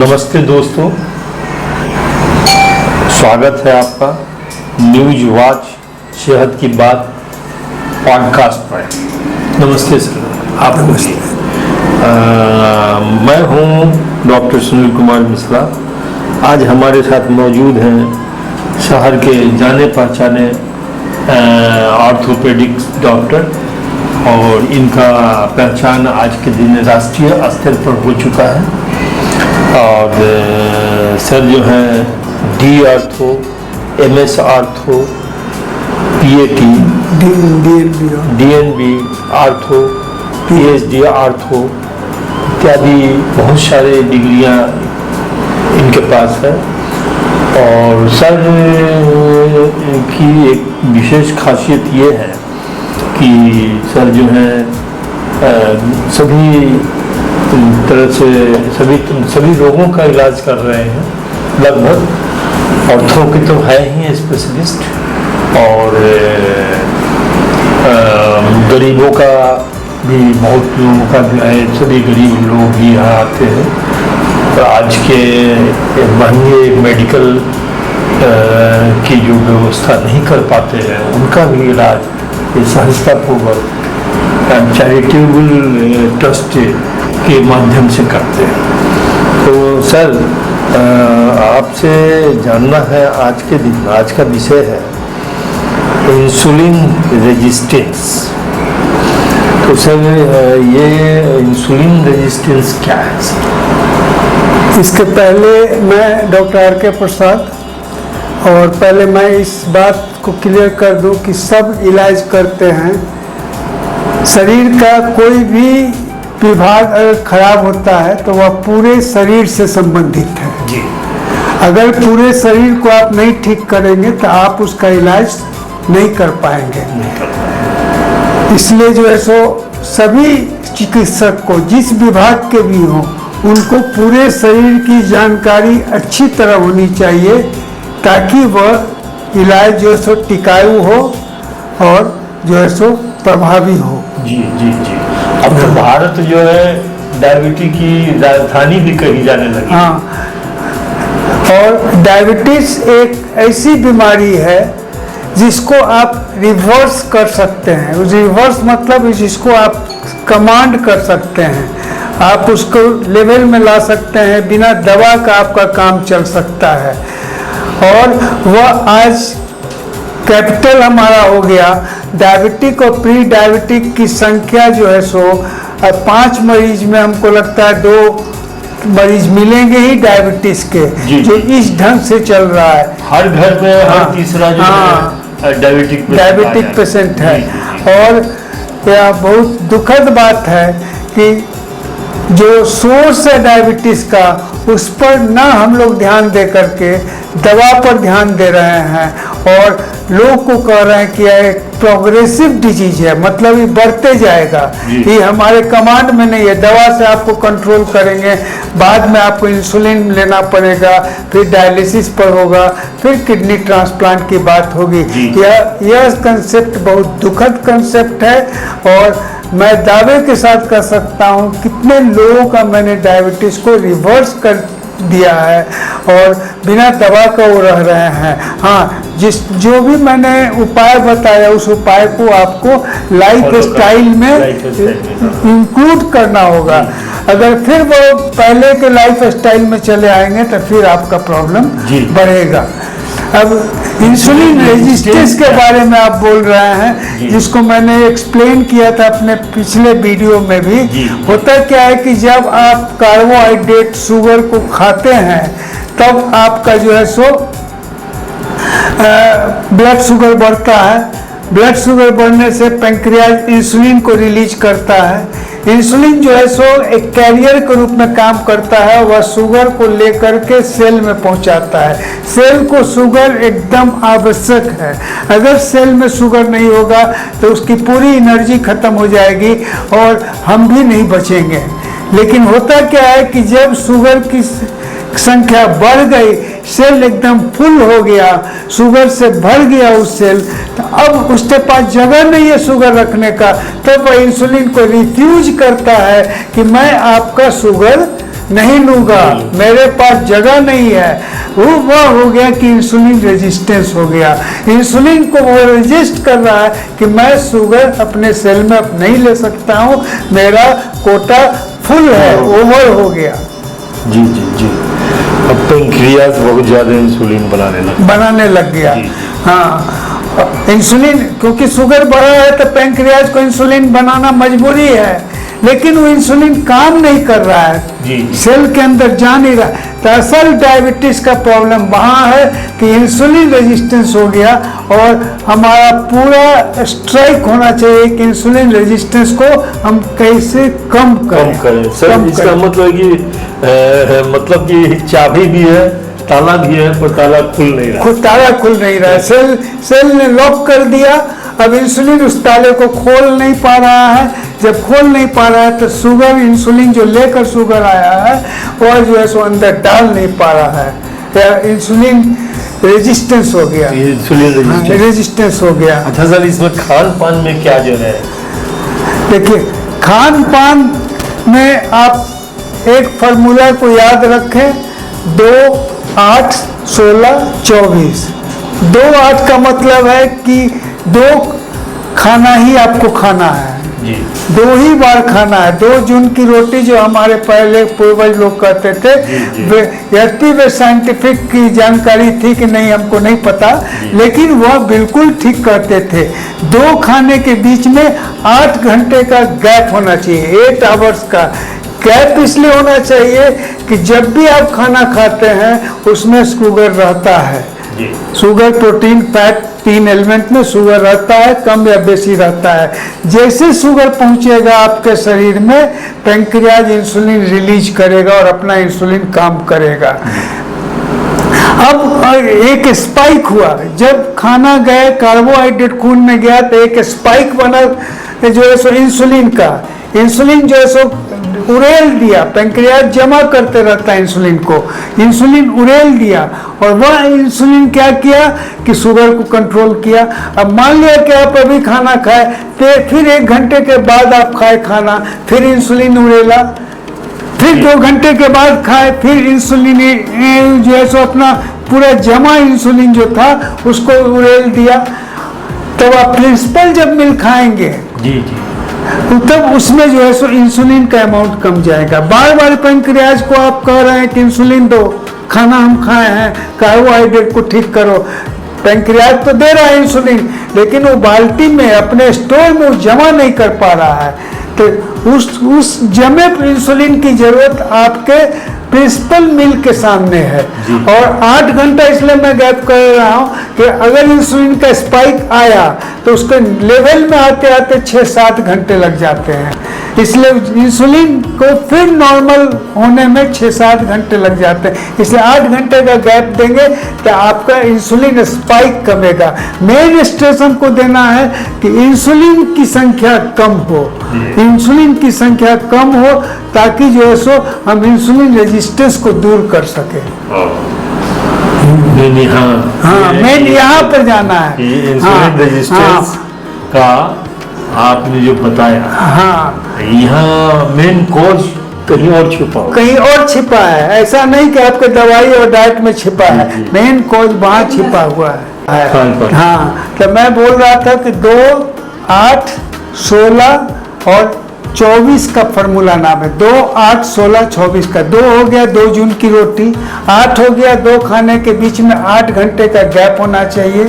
नमस्ते दोस्तों, स्वागत है आपका न्यूज वॉच सेहत की बात पॉडकास्ट पर। नमस्ते सर। आप नमस्ते। मैं हूं डॉक्टर सुनील कुमार मिश्रा। आज हमारे साथ मौजूद हैं शहर के जाने पहचाने ऑर्थोपेडिक डॉक्टर, और इनका पहचान आज के दिन राष्ट्रीय स्तर पर हो चुका है। और सर जो हैं D ortho, MS ortho, PAT, DNB ortho, PhD ortho इत्यादि बहुत सारे डिग्रियां इनके पास है। और सर की एक विशेष खासियत ये है कि सर जो हैं सभी तरह से सभी रोगों का इलाज कर रहे हैं लगभग। ऑर्थो के तो है ही स्पेशलिस्ट, और गरीबों का भी, बहुत लोगों का जो है, सभी गरीब लोग भी यहाँ आते हैं। तो आज के महंगे मेडिकल की जो व्यवस्था नहीं कर पाते हैं, उनका भी इलाज ये सहजतापूर्वक चैरिटेबल ट्रस्ट के माध्यम से करते हैं। तो सर आपसे जानना है, आज के दिन आज का विषय है इंसुलिन रेजिस्टेंस। तो सर ये इंसुलिन रेजिस्टेंस क्या है सर? इसके पहले मैं डॉक्टर R.K. प्रसाद, और पहले मैं इस बात को क्लियर कर दूं कि सब इलाज करते हैं। शरीर का कोई भी विभाग अगर खराब होता है तो वह पूरे शरीर से संबंधित है जी। अगर पूरे शरीर को आप नहीं ठीक करेंगे तो आप उसका इलाज नहीं कर पाएंगे। इसलिए जो है सो सभी चिकित्सक को, जिस विभाग के भी हों, उनको पूरे शरीर की जानकारी अच्छी तरह होनी चाहिए, ताकि वह इलाज जो है सो टिकाऊ हो और जो है सो प्रभावी हो। जी जी जी। अब तो भारत जो है डायबिटीज की राजधानी भी कही जाने लगी। हाँ, और डायबिटीज एक ऐसी बीमारी है जिसको आप रिवर्स कर सकते हैं। रिवर्स मतलब जिसको आप कमांड कर सकते हैं, आप उसको लेवल में ला सकते हैं, बिना दवा का आपका काम चल सकता है। और वह आज कैपिटल हमारा हो गया। डायबिटिक और प्री डायबिटिक की संख्या जो है सो 5 मरीज में हमको लगता है 2 मरीज मिलेंगे ही डायबिटीज के, जो इस ढंग से चल रहा है। हर घर में हर तीसरा जो है डायबिटिक पेशेंट है। और यह बहुत दुखद बात है कि जो सोर्स है डायबिटीज का, उस पर ना हम लोग ध्यान दे करके दवा पर ध्यान दे रहे हैं, और लोग को कह रहे हैं कि यह एक प्रोग्रेसिव डिजीज है, मतलब ये बढ़ते जाएगा, ये हमारे कमांड में नहीं है। दवा से आपको कंट्रोल करेंगे, बाद में आपको इंसुलिन लेना पड़ेगा, फिर डायलिसिस पर होगा, फिर किडनी ट्रांसप्लांट की बात होगी। यह कंसेप्ट बहुत दुखद कंसेप्ट है, और मैं दावे के साथ कह सकता हूँ कितने लोगों का मैंने डायबिटीज को रिवर्स कर दिया है, और बिना दवा का वो रह रहे हैं। हाँ, जो भी मैंने उपाय बताया, उस उपाय को आपको लाइफ स्टाइल में इंक्लूड करना होगा। अगर फिर वो पहले के लाइफ स्टाइल में चले आएंगे तो फिर आपका प्रॉब्लम बढ़ेगा। अब इंसुलिन रेजिस्टेंस के बारे में आप बोल रहे हैं, जिसको मैंने एक्सप्लेन किया था अपने पिछले वीडियो में भी। होता क्या है कि जब आप कार्बोहाइड्रेट, शुगर को खाते हैं, तब आपका जो है सो ब्लड शुगर बढ़ता है। ब्लड शुगर बढ़ने से पैंक्रियाज इंसुलिन को रिलीज करता है। इंसुलिन जो है सो एक कैरियर के रूप में काम करता है, वह शुगर को लेकर के सेल में पहुंचाता है। सेल को शुगर एकदम आवश्यक है। अगर सेल में शुगर नहीं होगा तो उसकी पूरी एनर्जी खत्म हो जाएगी और हम भी नहीं बचेंगे। लेकिन होता क्या है कि जब शुगर की संख्या बढ़ गई, सेल एकदम फुल हो गया, शुगर से भर गया उस सेल, तो अब उसके पास जगह नहीं है शुगर रखने का, तो वह इंसुलिन को रिफ्यूज करता है कि मैं आपका शुगर नहीं लूंगा, मेरे पास जगह नहीं है, वह हो गया कि इंसुलिन रेजिस्टेंस हो गया। इंसुलिन को वो रेजिस्ट कर रहा है कि मैं शुगर अपने सेल में अब नहीं ले सकता हूँ, मेरा कोटा फुल है, ओवर हो गया। जी जी जी। अब पेंक्रियाज बहुत ज्यादा इंसुलिन बनाने लग गया। हाँ, इंसुलिन क्योंकि शुगर बढ़ा है तो पेंक्रियाज को इंसुलिन बनाना मजबूरी है, लेकिन वो इंसुलिन काम नहीं कर रहा है जी। सेल के अंदर जा नहीं रहा। तो असल डायबिटीज का प्रॉब्लम वहाँ है कि इंसुलिन रेजिस्टेंस हो गया, और हमारा पूरा स्ट्राइक होना चाहिए कि इंसुलिन रेजिस्टेंस को हम कैसे कम करें। सर इसका मतलब कि मतलब कि चाबी भी है, ताला भी है, पर ताला खुल नहीं रहा है। सेल ने लॉक कर दिया, अब इंसुलिन उस ताले को खोल नहीं पा रहा है। जब खोल नहीं पा रहा है तो शुगर, इंसुलिन जो लेकर शुगर आया है और जो है सो अंदर डाल नहीं पा रहा है, इंसुलिन रेजिस्टेंस हो गया। इंसुलिन रेजिस्टेंस हो गया। अच्छा सर, इसमें खान पान में क्या जो है? देखिए, खान पान में आप एक फार्मूला को याद रखें, 2, 8, 16, 24। 2, 8 का मतलब है कि 2 खाना ही आपको खाना है जी। 2 ही बार खाना है। 2 जून की रोटी जो हमारे पहले पूर्वज लोग कहते थे, यद्यपि वे साइंटिफिक की जानकारी थी कि नहीं हमको नहीं पता, लेकिन वह बिल्कुल ठीक कहते थे। 2 खाने के बीच में 8 घंटे का गैप होना चाहिए, 8 आवर्स का गैप इसलिए होना चाहिए कि जब भी आप खाना खाते हैं उसमें शुगर रहता है। शुगर, प्रोटीन, फैट, 3 एलिमेंट में शुगर रहता है, कम या बेसी रहता है। जैसे शुगर पहुंचेगा आपके शरीर में, पेंक्रियाज इंसुलिन रिलीज करेगा और अपना इंसुलिन काम करेगा। अब एक स्पाइक हुआ, जब खाना गए, कार्बोहाइड्रेट खून में गया तो एक स्पाइक बना जो है सो इंसुलिन का। इंसुलिन जो है सो उड़ेल दिया, पेंक्रियाज जमा करते रहता है इंसुलिन को, इंसुलिन उड़ेल दिया, और वह इंसुलिन क्या किया कि शुगर को कंट्रोल किया। अब मान लिया कि आप अभी खाना खाए, फिर 1 घंटे के बाद आप खाए खाना, फिर इंसुलिन उड़ेला, फिर 2 घंटे के बाद खाए, फिर इंसुलिन जो है सो अपना पूरा जमा इंसुलिन जो था उसको उड़ेल दिया। तब आप प्रिंसिपल जब मिल खाएंगे जी तब उसमें जो है सो इंसुलिन का अमाउंट कम जाएगा। बार बार पेंक्रियाज को आप कह रहे हैं कि इंसुलिन दो, खाना हम खाए हैं, कार्बोहाइड्रेट को ठीक करो, पेंक्रियाज तो दे रहा है इंसुलिन, लेकिन वो बाल्टी में अपने स्टोर में जमा नहीं कर पा रहा है। तो उस जमे इंसुलिन की जरूरत आपके प्रिंसिपल मिल के सामने है। और 8 घंटा इसलिए मैं गैप कर रहा हूँ कि अगर इंसुलिन का स्पाइक आया तो उसके लेवल में आते आते 6-7 घंटे लग जाते हैं, इसलिए इंसुलिन को फिर नॉर्मल होने में 6-7 घंटे लग जाते हैं। इसलिए 8 घंटे का गैप देंगे तो आपका इंसुलिन स्पाइक कमेगा। मेन स्ट्रेस हमको देना है कि इंसुलिन की संख्या कम हो, इंसुलिन की संख्या कम हो, ताकि जो है सो हम इंसुलिन रेजिस्टेंस को दूर कर सके। मेन यहाँ पर जाना है। इंसुलिन रेजिस्टेंस का आपने जो बताया, यहाँ मेन कॉज कहीं और छिपा है। ऐसा नहीं कि आपके दवाई और डाइट में छिपा है, मेन कॉज वहाँ छिपा हुआ है। हाँ, तो मैं बोल रहा था कि 2, 8, 16 और 24 का फॉर्मूला नाम है। 2, 8, 16, 24 का। 2 हो गया 2 जून की रोटी, 8 हो गया 2 खाने के बीच में 8 घंटे का गैप होना चाहिए,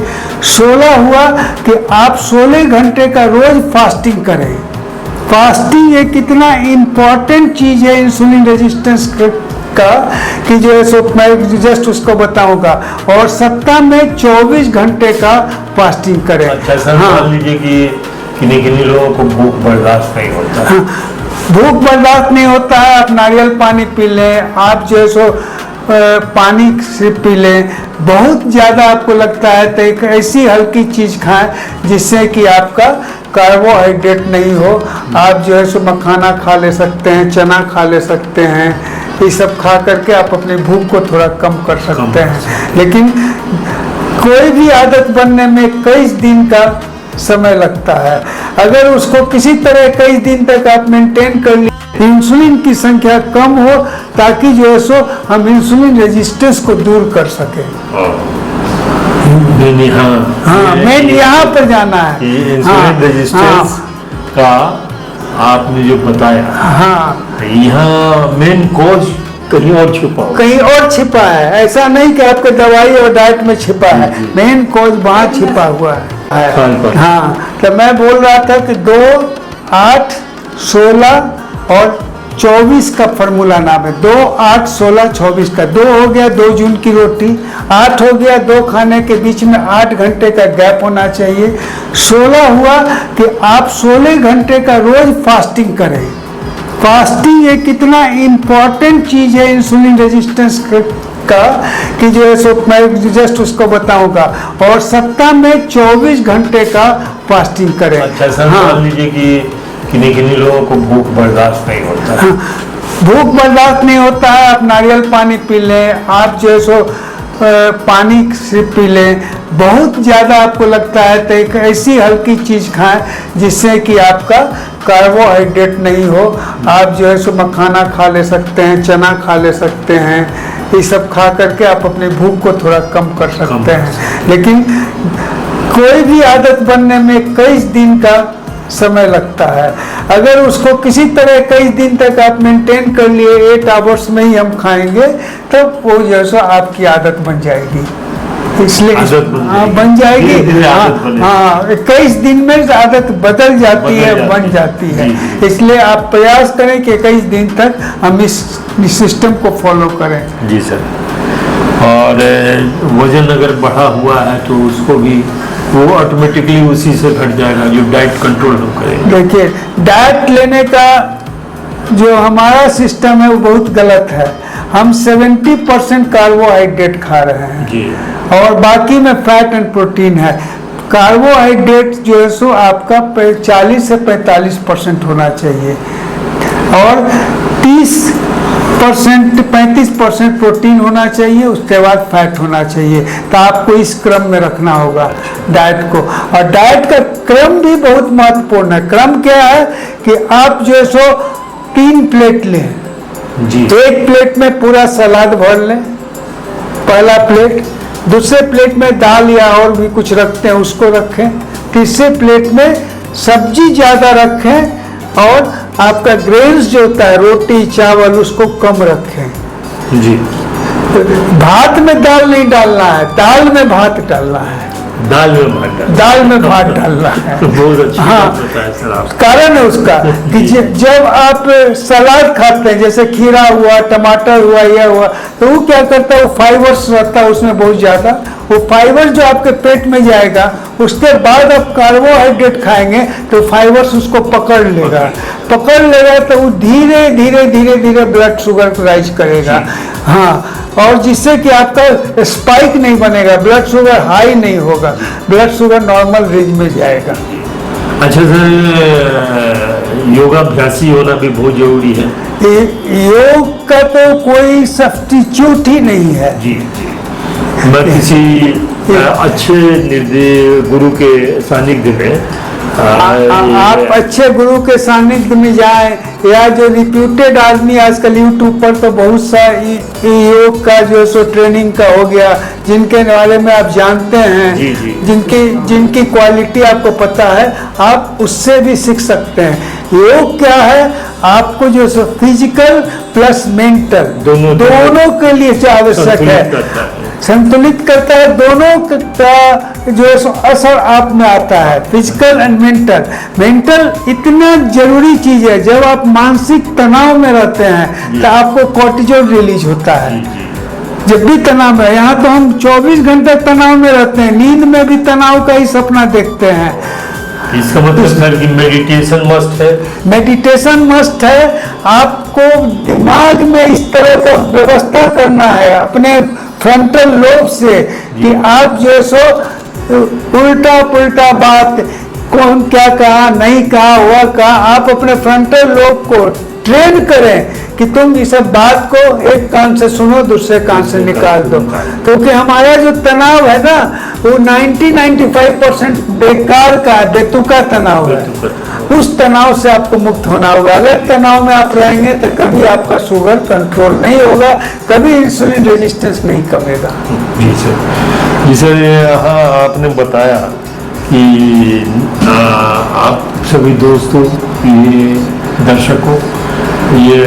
16 हुआ कि आप 16 घंटे का रोज फास्टिंग करें। फास्टिंग एक कितना इम्पॉर्टेंट चीज है इंसुलिन रेजिस्टेंस का कि जो है सो मैं जस्ट उसको बताऊंगा। और सप्ताह में 24 घंटे का फास्टिंग करें। अच्छा सर, मान लीजिए कि किन्हीं लोगों को भूख बर्दाश्त नहीं होता। भूख बर्दाश्त नहीं होता है, आप नारियल पानी पी लें, आप जो है सो पानी से पी लें। बहुत ज़्यादा आपको लगता है तो एक ऐसी हल्की चीज़ खाएं जिससे कि आपका कार्बोहाइड्रेट नहीं हो। आप जो है सो मखाना खा ले सकते हैं, चना खा ले सकते हैं, ये सब खा करके आप अपनी भूख को थोड़ा कम कर सकते हैं। लेकिन कोई भी आदत बनने में कई दिन का समय लगता है। अगर उसको किसी तरह कई दिन तक आप मेंटेन कर लिए इंसुलिन की संख्या कम हो, ताकि जो है सो हम इंसुलिन रेजिस्टेंस को दूर कर सकें। हाँ, मेन यहाँ पर जाना है। इंसुलिन रेजिस्टेंस का आपने जो बताया, हाँ, यहाँ मेन कॉज कहीं और छुपा हो, कहीं और छिपा है। ऐसा नहीं कि आपके दवाई और डाइट में छिपा है, मेन कॉज वहाँ छिपा हुआ है। हाँ, तो मैं बोल रहा था कि 2, 8, 16 और 24 का फॉर्मूला नाम है। 2, 8, 16, 24 का। 2 हो गया 2 जून की रोटी, 8 हो गया 2 खाने के बीच में 8 घंटे का गैप होना चाहिए, 16 हुआ कि आप 16 घंटे का रोज फास्टिंग करें। फास्टिंग एक कितना इम्पॉर्टेंट चीज है इंसुलिन रेजिस्टेंस का, कि जो है सो मैं जस्ट उसको बताऊंगा। और सप्ताह में 24 घंटे का फास्टिंग करें। अच्छा सर, मान लीजिए कि किन्हीं लोगों को भूख बर्दाश्त नहीं होता है। हाँ, भूख बर्दाश्त नहीं होता है, आप नारियल पानी पी लें, आप जो है सो पानी से पी लें। बहुत ज़्यादा आपको लगता है तो एक ऐसी हल्की चीज़ खाएं जिससे कि आपका कार्बोहाइड्रेट नहीं हो। आप जो है सो मखाना खा ले सकते हैं, चना खा ले सकते हैं, ये सब खा करके आप अपनी भूख को थोड़ा कम कर सकते हैं। लेकिन कोई भी आदत बनने में कई दिन का समय लगता है। अगर उसको किसी तरह कई दिन तक आप मेंटेन कर लिए, 8 आवर्स में ही हम खाएंगे, तब वो जैसा आपकी आदत बन जाएगी। इसलिए बन जाएगी। हाँ, 21 दिन में आदत बदल जाती है, बन जाती है। इसलिए आप प्रयास करें कि 21 दिन तक हम इस सिस्टम को फॉलो करें। जी सर। और वजन अगर बढ़ा हुआ है तो उसको भी वो ऑटोमेटिकली उसी से घट जाएगा, जो डाइट कंट्रोल हम करेंगे। देखिए, डाइट लेने का जो हमारा सिस्टम है वो बहुत गलत है। हम 70% कार्बोहाइड्रेट खा रहे हैं जी, और बाकी में फैट एंड प्रोटीन है। कार्बोहाइड्रेट जो है सो आपका 40 से 45% होना चाहिए और 35% प्रोटीन होना चाहिए, उसके बाद फैट होना चाहिए। तो आपको इस क्रम में रखना होगा डाइट को। और डाइट का क्रम भी बहुत महत्वपूर्ण है। क्रम क्या है कि आप जो है सो 3 प्लेट लें जी। 1 प्लेट में पूरा सलाद भर लें, पहला प्लेट। दूसरे प्लेट में दाल या और भी कुछ रखते हैं उसको रखें। तीसरे प्लेट में सब्जी ज़्यादा रखें और आपका ग्रेन्स जो होता है, रोटी चावल, उसको कम रखें जी। भात में दाल नहीं डालना है, दाल में भात डालना है। दाल में भात डालना है। बहुत अच्छा। हाँ, कारण है उसका कि जब आप सलाद खाते हैं, जैसे खीरा हुआ, टमाटर हुआ, यह हुआ, तो वो क्या करता है, वो फाइबर्स रहता है उसमें बहुत ज़्यादा। वो फाइबर जो आपके पेट में जाएगा, उसके बाद आप कार्बोहाइड्रेट खाएंगे तो फाइबर्स उसको पकड़ लेगा तो वो धीरे धीरे ब्लड शुगर राइज करेगा। हाँ, और जिससे कि आपका स्पाइक नहीं बनेगा, ब्लड शुगर हाई नहीं होगा, ब्लड शुगर नॉर्मल रेंज में जाएगा। अच्छा सर, योगाभ्यासी होना भी बहुत जरूरी है। योग का तो कोई सब्स्टिट्यूट ही नहीं है जी। मैं किसी अच्छे गुरु के सानिध्य में आप अच्छे गुरु के सानिध्य में जाएं, या जो रिप्यूटेड आदमी आजकल यूट्यूब पर तो बहुत सा योग का जो सो ट्रेनिंग का हो गया, जिनके बारे में आप जानते हैं जी, जी। जिनकी क्वालिटी आपको पता है, आप उससे भी सीख सकते हैं। योग क्या है, आपको जो सो फिजिकल प्लस मेंटल दोनों के लिए जो आवश्यक है, संतुलित करता है। दोनों का जो है असर आप में आता है, फिजिकल एंड मेंटल इतना जरूरी चीज है। जब आप मानसिक तनाव में रहते हैं तो आपको कॉर्टिजोल रिलीज होता है। जब भी तनाव है, यहाँ तो हम 24 घंटे तनाव में रहते हैं, नींद में भी तनाव का ही सपना देखते हैं। इसका मतलब है कि मेडिटेशन मस्ट है। मेडिटेशन मस्ट है। आपको दिमाग में इस तरह का व्यवस्था करना है अपने फ्रंटल लोब से कि आप जो सो उल्टा पुल्टा बात, कौन क्या कहा, नहीं कहा, हुआ कहा, आप अपने फ्रंटल लोब को ट्रेन करें कि तुम इस सब बात को एक कान से सुनो, दूसरे कान से निकाल दो, क्योंकि हमारा जो तनाव है ना वो 90-95% बेकार का, बेतुका तनाव है। उस तनाव से आपको मुक्त होना होगा। अगर तनाव में आप रहेंगे तो कभी आपका शुगर कंट्रोल नहीं होगा, कभी इंसुलिन रेजिस्टेंस नहीं कमेगा। जी सर, जी सर, यहाँ आपने बताया कि आप सभी दोस्तों, ये दर्शकों, ये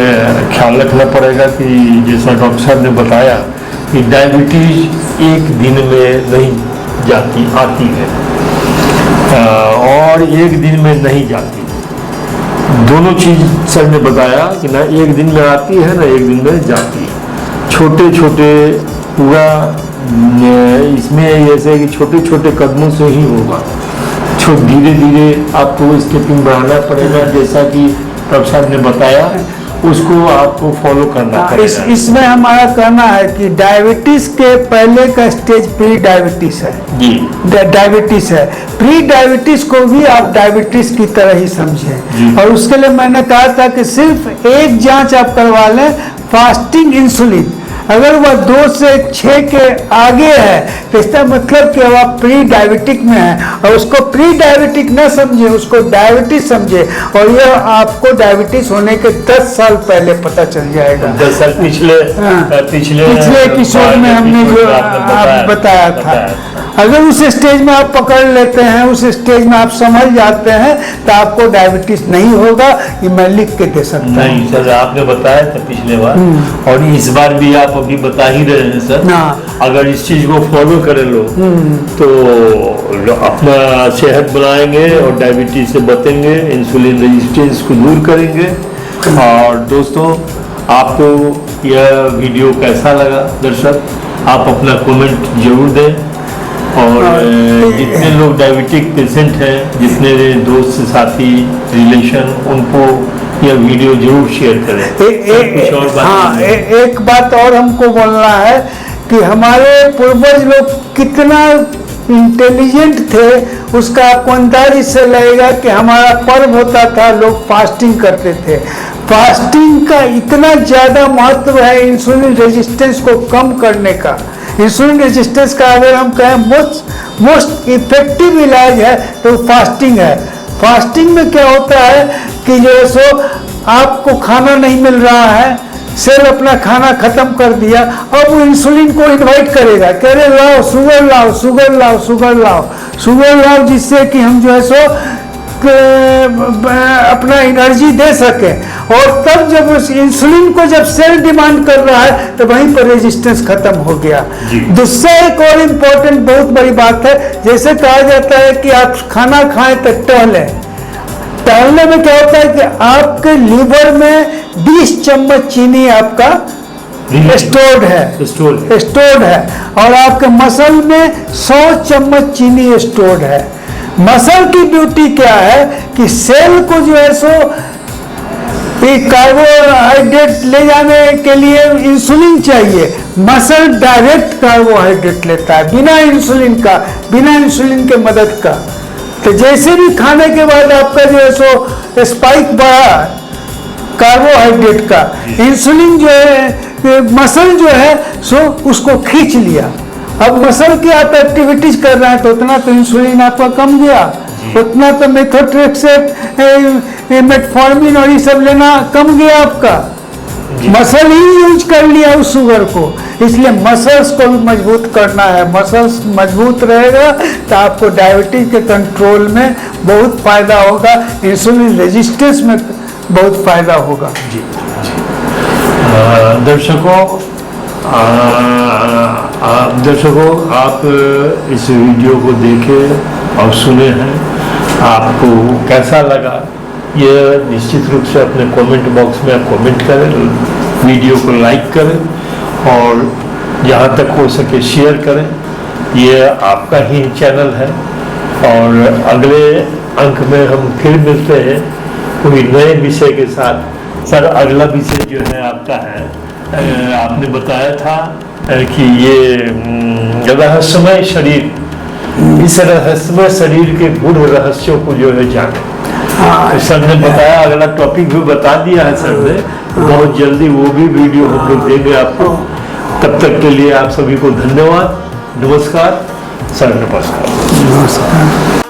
ख्याल रखना पड़ेगा कि जैसा डॉक्टर साहब ने बताया कि डायबिटीज एक दिन में नहीं जाती, आती है और एक दिन में नहीं जाती। दोनों चीज सर ने बताया कि ना एक दिन में आती है ना एक दिन में जाती है। छोटे छोटे पूरा इसमें जैसे कि छोटे छोटे कदमों से ही होगा, धीरे धीरे आपको स्टेपिंग बढ़ाना पड़ेगा, जैसा कि डॉक्टर साहब ने बताया उसको आपको फॉलो करना पड़ेगा। इसमें हमारा कहना है कि डायबिटीज के पहले का स्टेज प्री डायबिटीज है जी, डायबिटीज है। प्री डायबिटीज को भी आप डायबिटीज की तरह ही समझें, और उसके लिए मैंने कहा था कि सिर्फ एक जांच आप करवा लें, फास्टिंग इंसुलिन। अगर वह 2 से 6 के आगे है तो इसका मतलब कि आप प्री डायबिटिक में है, और उसको प्री डायबिटिक न समझे, उसको डायबिटीज समझे, और यह आपको डायबिटीज होने के 10 साल पहले पता चल जाएगा। 10 साल पिछले एपिसोड में हमने जो बताया था। अगर उस स्टेज में आप पकड़ लेते हैं, उस स्टेज में आप समझ जाते हैं, तो आपको डायबिटीज नहीं होगा। ये मैं लिख के दे सकता हूँ। नहीं सर, आपने बताया था पिछले बार, और इस बार भी आप अभी बता ही रहे हैं सर। अगर इस चीज को फॉलो करे लोग तो अपना सेहत बनाएंगे और डायबिटीज से बचेंगे, इंसुलिन रेजिस्टेंस को दूर करेंगे। और दोस्तों, आपको यह वीडियो कैसा लगा दर्शक, आप अपना कमेंट जरूर दें। और जितने लोग डायबिटिक पेशेंट हैं, जितने दोस्त साथी रिलेशन, उनको यह वीडियो जरूर शेयर करें। एक बात और हमको बोलना है कि हमारे पूर्वज लोग कितना इंटेलिजेंट थे, उसका आपको अंदाज इससे लगेगा कि हमारा पर्व होता था, लोग फास्टिंग करते थे। फास्टिंग का इतना ज़्यादा महत्व है इंसुलिन रेजिस्टेंस को कम करने का। इंसुलिन रेजिस्टेंस का अगर हम कहें मोस्ट इफेक्टिव इलाज है तो फास्टिंग है। फास्टिंग में क्या होता है कि जो सो आपको खाना नहीं मिल रहा है, सेल अपना खाना खत्म कर दिया, अब वो इंसुलिन को इन्वाइट करेगा, कह रहे लाओ शुगर लाओ, शुगर लाओ, शुगर लाओ, शुगर लाओ, जिससे कि हम जो है सो अपना एनर्जी दे सके। और तब जब उस इंसुलिन को जब सेल डिमांड कर रहा है तो वहीं पर रेजिस्टेंस खत्म हो गया। दूसरा एक और इम्पोर्टेंट बहुत बड़ी बात है, जैसे कहा जाता है कि आप खाना खाएं तो टहलें। टहलने में क्या होता है कि आपके लीवर में 20 चम्मच चीनी आपका स्टोर्ड है, और आपके मसल में 100 चम्मच चीनी स्टोर्ड है। मसल की ड्यूटी क्या है कि सेल को जो है सो कार्बोहाइड्रेट ले जाने के लिए इंसुलिन चाहिए। मसल डायरेक्ट कार्बोहाइड्रेट लेता है बिना इंसुलिन के मदद का। तो जैसे भी खाने के बाद आपका जो है सो स्पाइक बढ़ा कार्बोहाइड्रेट का, इंसुलिन जो है मसल जो है सो उसको खींच लिया। अब मसल की आप एक्टिविटीज कर रहे हैं तो उतना तो इंसुलिन आपका कम गया, उतना तो मेथोट्रेक्सेट, मेटफॉर्मिन और ये सब लेना कम गया आपका। मसल ही यूज कर लिया उस शुगर को। इसलिए मसल्स को भी मजबूत करना है। मसल्स मजबूत रहेगा तो आपको डायबिटीज के कंट्रोल में बहुत फायदा होगा, इंसुलिन रेजिस्टेंस में बहुत फायदा होगा। दर्शकों, आप इस वीडियो को देखे और सुने हैं, आपको कैसा लगा ये निश्चित रूप से अपने कमेंट बॉक्स में आप कमेंट करें, वीडियो को लाइक करें और जहाँ तक हो सके शेयर करें। ये आपका ही चैनल है और अगले अंक में हम फिर मिलते हैं कोई नए विषय के साथ। सर, अगला विषय जो है आपका है, आपने बताया था कि ये रहस्यमय शरीर, इस रहस्यमय शरीर के गूढ़ रहस्यों को जो है जाने। हाँ, सर ने बताया, अगला टॉपिक भी बता दिया है सर ने, बहुत जल्दी वो भी वीडियो हम लोग देंगे आपको। तब तक के लिए आप सभी को धन्यवाद, नमस्कार सर, नमस्कार। नमस्कार।